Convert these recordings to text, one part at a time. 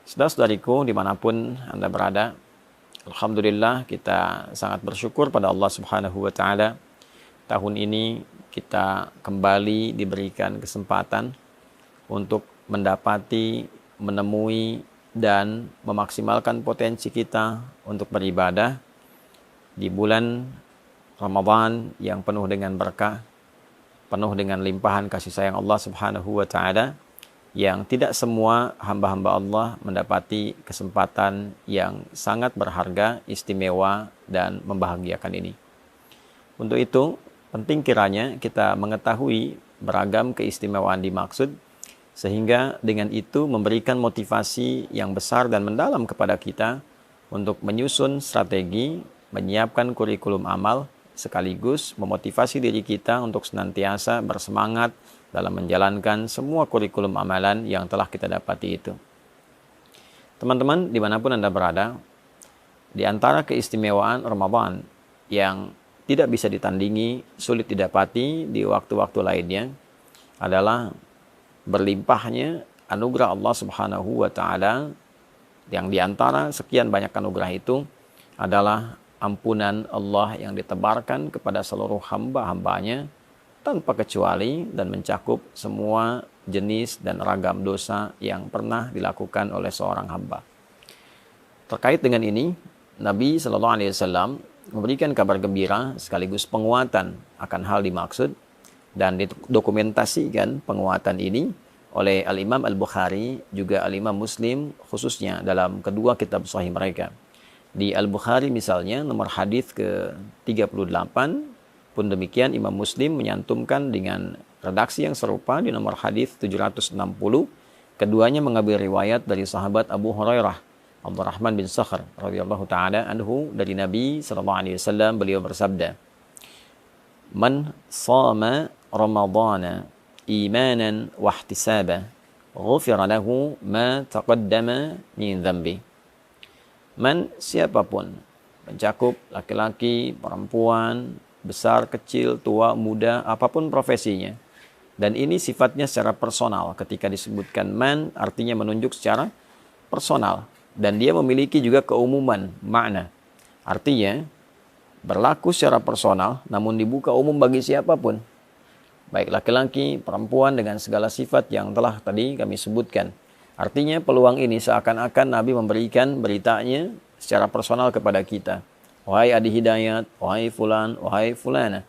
Saudara-saudariku dimanapun Anda berada, Alhamdulillah kita sangat bersyukur pada Allah Subhanahu wa Ta'ala. Tahun ini kita kembali diberikan kesempatan untuk mendapati, menemui, dan memaksimalkan potensi kita untuk beribadah di bulan Ramadan yang penuh dengan berkah, penuh dengan limpahan kasih sayang Allah Subhanahu wa Ta'ala, yang tidak semua hamba-hamba Allah mendapati kesempatan yang sangat berharga, istimewa, dan membahagiakan ini. Untuk itu, penting kiranya kita mengetahui beragam keistimewaan dimaksud, sehingga dengan itu memberikan motivasi yang besar dan mendalam kepada kita untuk menyusun strategi, menyiapkan kurikulum amal, sekaligus memotivasi diri kita untuk senantiasa bersemangat dalam menjalankan semua kurikulum amalan yang telah kita dapati itu. Teman-teman, dimanapun Anda berada, di antara keistimewaan Ramadan yang tidak bisa ditandingi, sulit didapati di waktu-waktu lainnya, adalah berlimpahnya anugerah Allah Subhanahu wa Ta'ala, yang di antara sekian banyak anugerah itu adalah ampunan Allah yang ditebarkan kepada seluruh hamba-hambanya tanpa kecuali dan mencakup semua jenis dan ragam dosa yang pernah dilakukan oleh seorang hamba. Terkait dengan ini, Nabi SAW memberikan kabar gembira sekaligus penguatan akan hal dimaksud, dan didokumentasikan penguatan ini oleh Al-Imam Al-Bukhari juga Al-Imam Muslim, khususnya dalam kedua kitab sahih mereka. Di Al-Bukhari misalnya nomor hadis ke-38, pun demikian Imam Muslim menyantumkan dengan redaksi yang serupa di nomor hadis 760. Keduanya mengambil riwayat dari sahabat Abu Hurairah Abdurrahman bin Sakhr radhiyallahu taala anhu dari Nabi sallallahu alaihi wasallam, beliau bersabda, "Man shama Ramadhana imanan wa ihtisaban, ghufira lahu ma taqaddama min dhanbi." Man, siapapun, mencakup laki-laki, perempuan, besar, kecil, tua, muda, apapun profesinya. Dan ini sifatnya secara personal. Ketika disebutkan man, artinya menunjuk secara personal. Dan dia memiliki juga keumuman makna. Artinya, berlaku secara personal, namun dibuka umum bagi siapapun. Baik laki-laki, perempuan, dengan segala sifat yang telah tadi kami sebutkan. Artinya peluang ini seakan-akan Nabi memberikan beritanya secara personal kepada kita. Wahai Adi Hidayat, wahai fulan, wahai fulana,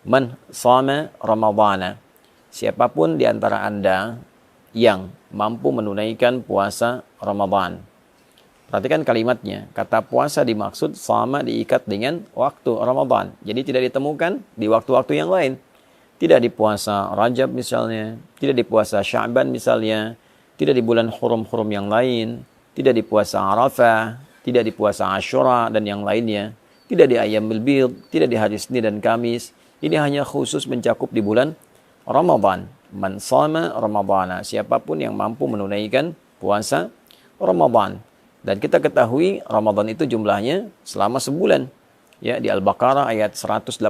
man shama Ramadhana, siapapun di antara Anda yang mampu menunaikan puasa Ramadan. Perhatikan kalimatnya, kata puasa dimaksud, sama diikat dengan waktu Ramadan. Jadi tidak ditemukan di waktu-waktu yang lain. Tidak di puasa Rajab misalnya, tidak di puasa Sya'ban misalnya, tidak di bulan hurum-hurum yang lain, tidak di puasa Arafah, tidak di puasa Asyura dan yang lainnya, tidak di Ayyamul Bid, tidak di hari Senin dan Kamis. Ini hanya khusus mencakup di bulan Ramadan. Man shama Ramadhana, siapapun yang mampu menunaikan puasa Ramadan. Dan kita ketahui Ramadan itu jumlahnya selama sebulan. Ya, di Al-Baqarah ayat 185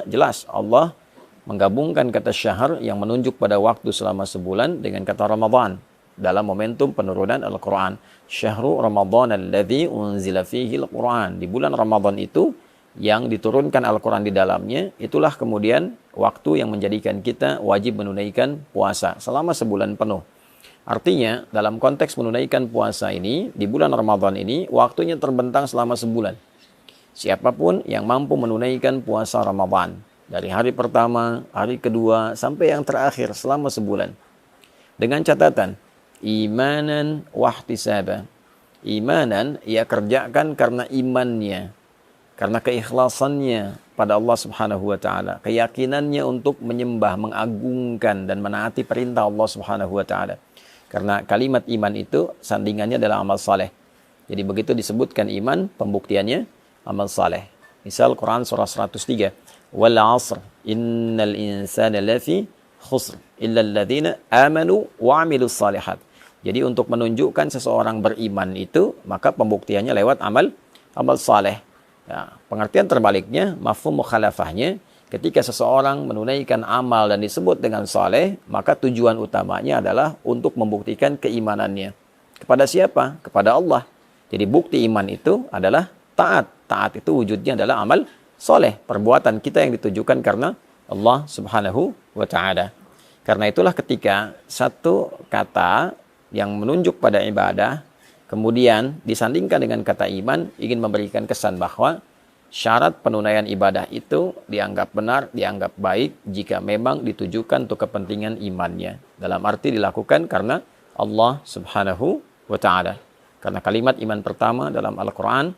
jelas Allah menggabungkan kata syahr yang menunjuk pada waktu selama sebulan dengan kata Ramadan dalam momentum penurunan Al-Quran. Syahrul Ramadan alladzi unzila fihi Al-Quran. Di bulan Ramadan itu yang diturunkan Al-Quran di dalamnya, itulah kemudian waktu yang menjadikan kita wajib menunaikan puasa selama sebulan penuh. Artinya dalam konteks menunaikan puasa ini, di bulan Ramadan ini, waktunya terbentang selama sebulan. Siapapun yang mampu menunaikan puasa Ramadan, dari hari pertama, hari kedua, sampai yang terakhir selama sebulan. Dengan catatan, imanan wahtisaba. Imanan, ia kerjakan karena imannya, karena keikhlasannya pada Allah Subhanahu wa Ta'ala, keyakinannya untuk menyembah, mengagungkan dan menaati perintah Allah Subhanahu wa Ta'ala. Karena kalimat iman itu sandingannya adalah amal saleh. Jadi begitu disebutkan iman, pembuktiannya amal saleh. Misal Quran surah 103, wal 'asr innal insana lafi khusr illa alladziina amanu wa 'amilus shalihat. Jadi untuk menunjukkan seseorang beriman itu, maka pembuktiannya lewat amal saleh. Ya, pengertian terbaliknya, mafhum mukhalafahnya, ketika seseorang menunaikan amal dan disebut dengan saleh, maka tujuan utamanya adalah untuk membuktikan keimanannya. Kepada siapa? Kepada Allah. Jadi bukti iman itu adalah taat. Taat itu wujudnya adalah amal soleh. Perbuatan kita yang ditujukan karena Allah subhanahu wa ta'ala. Karena itulah ketika satu kata yang menunjuk pada ibadah, kemudian disandingkan dengan kata iman, ingin memberikan kesan bahwa syarat penunaian ibadah itu dianggap benar, dianggap baik jika memang ditujukan untuk kepentingan imannya. Dalam arti dilakukan karena Allah subhanahu wa ta'ala. Karena kalimat iman pertama dalam Al-Quran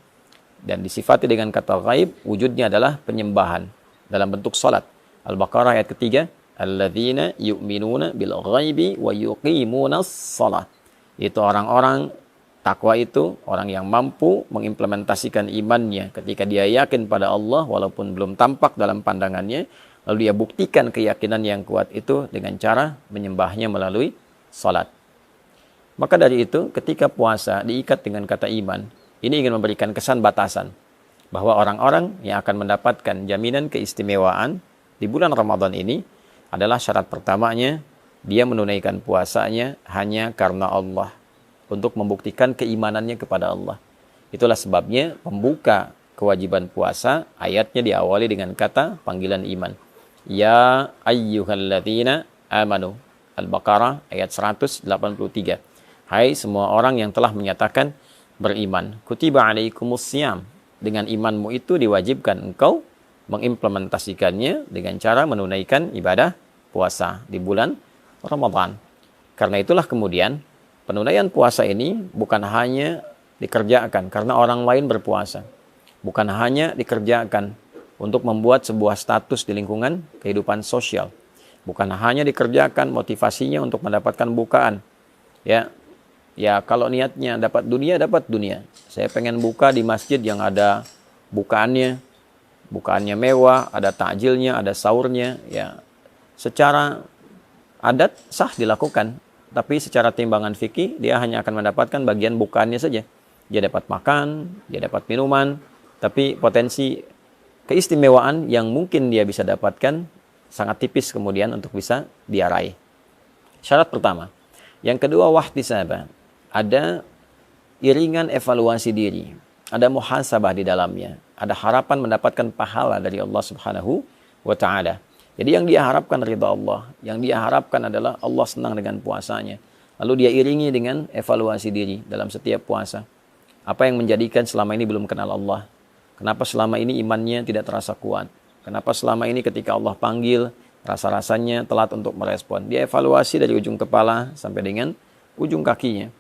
dan disifati dengan kata ghaib, wujudnya adalah penyembahan dalam bentuk salat. Al-Baqarah ayat ketiga, alladzina yu'minuna bil ghaibi wa yuqimunas salat. Itu orang-orang takwa itu orang yang mampu mengimplementasikan imannya ketika dia yakin pada Allah walaupun belum tampak dalam pandangannya, lalu dia buktikan keyakinan yang kuat itu dengan cara menyembahnya melalui salat. Maka dari itu ketika puasa diikat dengan kata iman, ini ingin memberikan kesan batasan bahwa orang-orang yang akan mendapatkan jaminan keistimewaan di bulan Ramadan ini adalah syarat pertamanya dia menunaikan puasanya hanya karena Allah, untuk membuktikan keimanannya kepada Allah. Itulah sebabnya pembuka kewajiban puasa ayatnya diawali dengan kata panggilan iman. Ya ayyuhalladzina amanu. Al-Baqarah ayat 183. Hai semua orang yang telah menyatakan beriman. Kutiba alaikumussyam. Dengan imanmu itu diwajibkan engkau mengimplementasikannya dengan cara menunaikan ibadah puasa di bulan Ramadan. Karena itulah kemudian penunaian puasa ini bukan hanya dikerjakan karena orang lain berpuasa. Bukan hanya dikerjakan untuk membuat sebuah status di lingkungan kehidupan sosial. Bukan hanya dikerjakan motivasinya untuk mendapatkan bukaan. Ya kalau niatnya dapat dunia, dapat dunia. Saya pengen buka di masjid yang ada bukaannya mewah, ada takjilnya, ada sahurnya. Ya, secara adat sah dilakukan. Tapi secara timbangan fikih, dia hanya akan mendapatkan bagian bukaannya saja. Dia dapat makan, dia dapat minuman, tapi potensi keistimewaan yang mungkin dia bisa dapatkan sangat tipis kemudian untuk bisa dia raih. Syarat pertama. Yang kedua, wahtisabah. Ada iringan evaluasi diri. Ada muhasabah di dalamnya. Ada harapan mendapatkan pahala dari Allah subhanahu wa ta'ala. Jadi yang dia harapkan ridha Allah, yang dia harapkan adalah Allah senang dengan puasanya. Lalu dia iringi dengan evaluasi diri dalam setiap puasa. Apa yang menjadikan selama ini belum kenal Allah? Kenapa selama ini imannya tidak terasa kuat? Kenapa selama ini ketika Allah panggil, rasa-rasanya telat untuk merespon? Dia evaluasi dari ujung kepala sampai dengan ujung kakinya.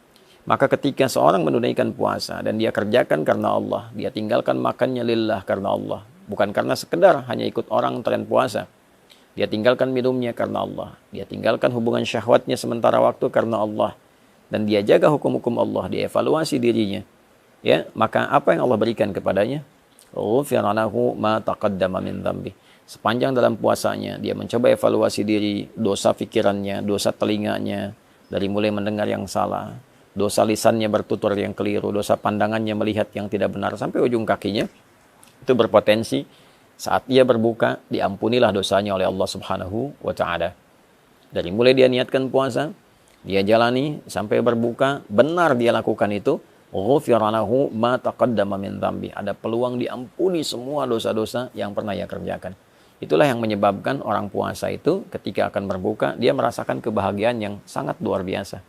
Maka ketika seorang menunaikan puasa dan dia kerjakan karena Allah, dia tinggalkan makannya lillah karena Allah. Bukan karena sekedar hanya ikut orang tren puasa. Dia tinggalkan minumnya karena Allah. Dia tinggalkan hubungan syahwatnya sementara waktu karena Allah. Dan dia jaga hukum-hukum Allah. Dia evaluasi dirinya. Ya, maka apa yang Allah berikan kepadanya? Ghufira lahu ma taqaddama min dzambi. Sepanjang dalam puasanya, dia mencoba evaluasi diri, dosa pikirannya, dosa telinganya, dari mulai mendengar yang salah, dosa lisannya bertutur yang keliru, dosa pandangannya melihat yang tidak benar, sampai ujung kakinya. Itu berpotensi saat ia berbuka, diampunilah dosanya oleh Allah subhanahu wa ta'ala. Dari mulai dia niatkan puasa, dia jalani sampai berbuka, benar dia lakukan itu, ghufira lahu ma taqaddama min dzambi. Ada peluang diampuni semua dosa-dosa yang pernah ia kerjakan. Itulah yang menyebabkan orang puasa itu ketika akan berbuka, dia merasakan kebahagiaan yang sangat luar biasa.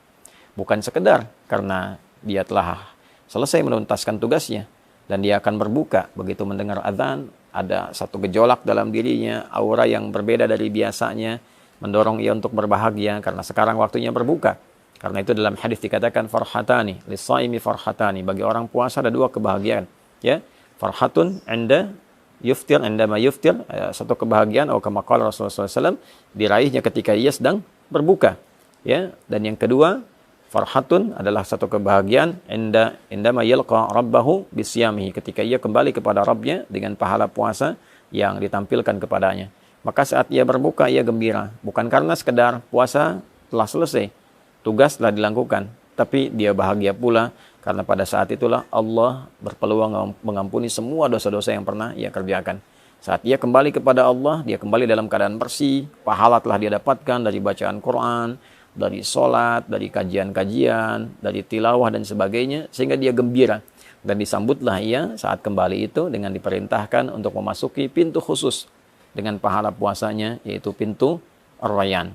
Bukan sekedar karena dia telah selesai menuntaskan tugasnya, dan dia akan berbuka begitu mendengar azan, ada satu gejolak dalam dirinya, aura yang berbeda dari biasanya, mendorong ia untuk berbahagia karena sekarang waktunya berbuka. Karena itu dalam hadis dikatakan farhatani, lis-shaimi farhatani, bagi orang puasa ada dua kebahagiaan, ya. Farhatun 'inda yuftir, 'indama yuftir, satu kebahagiaan atau kama qala Rasulullah SAW, diraihnya ketika ia sedang berbuka, ya. Dan yang kedua, farhatun adalah satu kebahagiaan indama yalqa rabbahu bisyamihi, ketika ia kembali kepada Rabbnya dengan pahala puasa yang ditampilkan kepadanya. Maka saat ia berbuka ia gembira, bukan karena sekedar puasa telah selesai, tugas telah dilakukan, tapi dia bahagia pula karena pada saat itulah Allah berpeluang mengampuni semua dosa-dosa yang pernah ia kerjakan. Saat ia kembali kepada Allah, dia kembali dalam keadaan bersih, pahala telah dia dapatkan dari bacaan Quran, dari sholat, dari kajian-kajian, dari tilawah dan sebagainya, sehingga dia gembira. Dan disambutlah ia saat kembali itu dengan diperintahkan untuk memasuki pintu khusus dengan pahala puasanya, yaitu pintu Ar-Rayyan.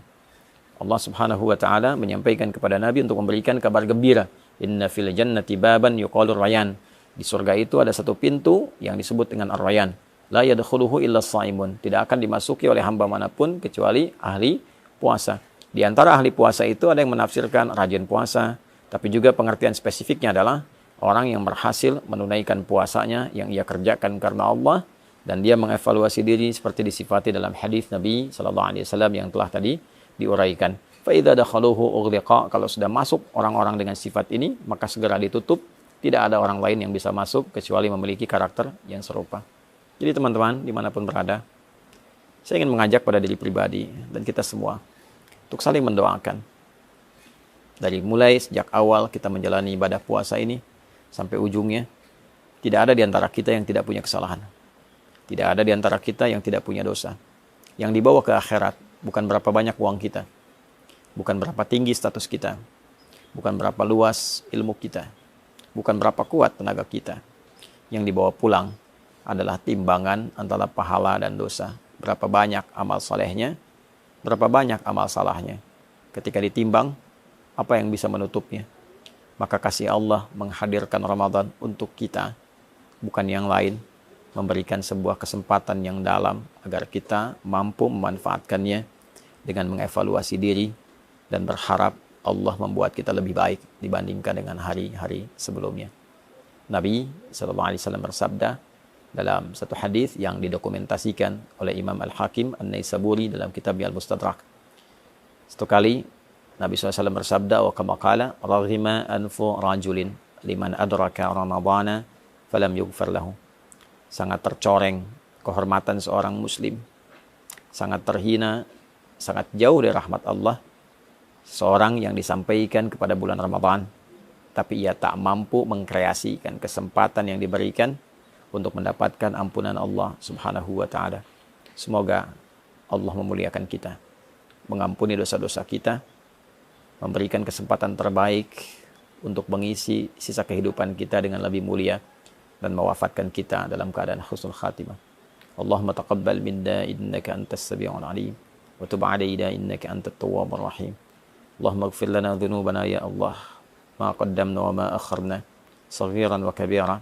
Allah Subhanahu wa taala menyampaikan kepada Nabi untuk memberikan kabar gembira. Inna fil jannati baban yuqalu Rayyan. Di surga itu ada satu pintu yang disebut dengan Ar-Rayyan. La yadkhuluhu illa shaimun. Tidak akan dimasuki oleh hamba manapun kecuali ahli puasa. Di antara ahli puasa itu ada yang menafsirkan rajin puasa, tapi juga pengertian spesifiknya adalah orang yang berhasil menunaikan puasanya yang ia kerjakan karena Allah, dan dia mengevaluasi diri seperti disifati dalam hadis Nabi sallallahu alaihi wasallam yang telah tadi diuraikan. Fa idza dakhaluhu ughliqa, kalau sudah masuk orang-orang dengan sifat ini, maka segera ditutup. Tidak ada orang lain yang bisa masuk kecuali memiliki karakter yang serupa. Jadi teman-teman, dimanapun berada, saya ingin mengajak pada diri pribadi dan kita semua untuk saling mendoakan. Dari mulai sejak awal kita menjalani ibadah puasa ini sampai ujungnya, tidak ada di antara kita yang tidak punya kesalahan. Tidak ada di antara kita yang tidak punya dosa. Yang dibawa ke akhirat bukan berapa banyak uang kita, bukan berapa tinggi status kita, bukan berapa luas ilmu kita, bukan berapa kuat tenaga kita. Yang dibawa pulang adalah timbangan antara pahala dan dosa. Berapa banyak amal salehnya, berapa banyak amal salahnya. Ketika ditimbang, apa yang bisa menutupnya? Maka kasih Allah menghadirkan Ramadan untuk kita, bukan yang lain, memberikan sebuah kesempatan yang dalam agar kita mampu memanfaatkannya dengan mengevaluasi diri dan berharap Allah membuat kita lebih baik dibandingkan dengan hari-hari sebelumnya. Nabi SAW bersabda dalam satu hadis yang didokumentasikan oleh Imam Al-Hakim An-Naisaburi dalam kitab Al-Mustadrak. Satu kali Nabi SAW bersabda, wa kama qala raghima anfu rajulin liman adraka ramadhana falam yughfar lahu. Sangat tercoreng kehormatan seorang muslim, sangat terhina, sangat jauh dari rahmat Allah seorang yang disampaikan kepada bulan Ramadan, tapi ia tak mampu mengkreasikan kesempatan yang diberikan untuk mendapatkan ampunan Allah Subhanahu wa taala. Semoga Allah memuliakan kita, mengampuni dosa-dosa kita, memberikan kesempatan terbaik untuk mengisi sisa kehidupan kita dengan lebih mulia, dan mewafatkan kita dalam keadaan husnul khatimah. Allahumma taqabbal minna innaka antas samiul alim wa tub alaina innaka antat tawwabur rahim. Allahumma ighfir lana dhunubana ya Allah, ma qaddamna wa ma akharna, saghiran wa kabira.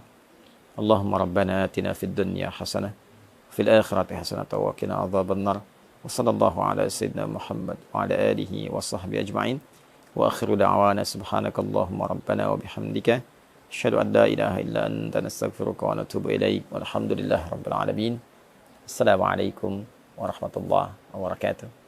Allahumma rabbana atina fid dunya hasanah, fil akhirati hasanah wa qina adzaban nar. Wa sallallahu ala sayyidina Muhammad wa ala alihi wa sahbihi ajma'in. Wa akhiru da'wana subhanakallahumma rabbana wa bihamdika asyhadu an la ilaha illa anta nastaghfiruka wa natubu ilaik. Walhamdulillahi rabbil alamin. Assalamualaikum warahmatullahi wabarakatuh.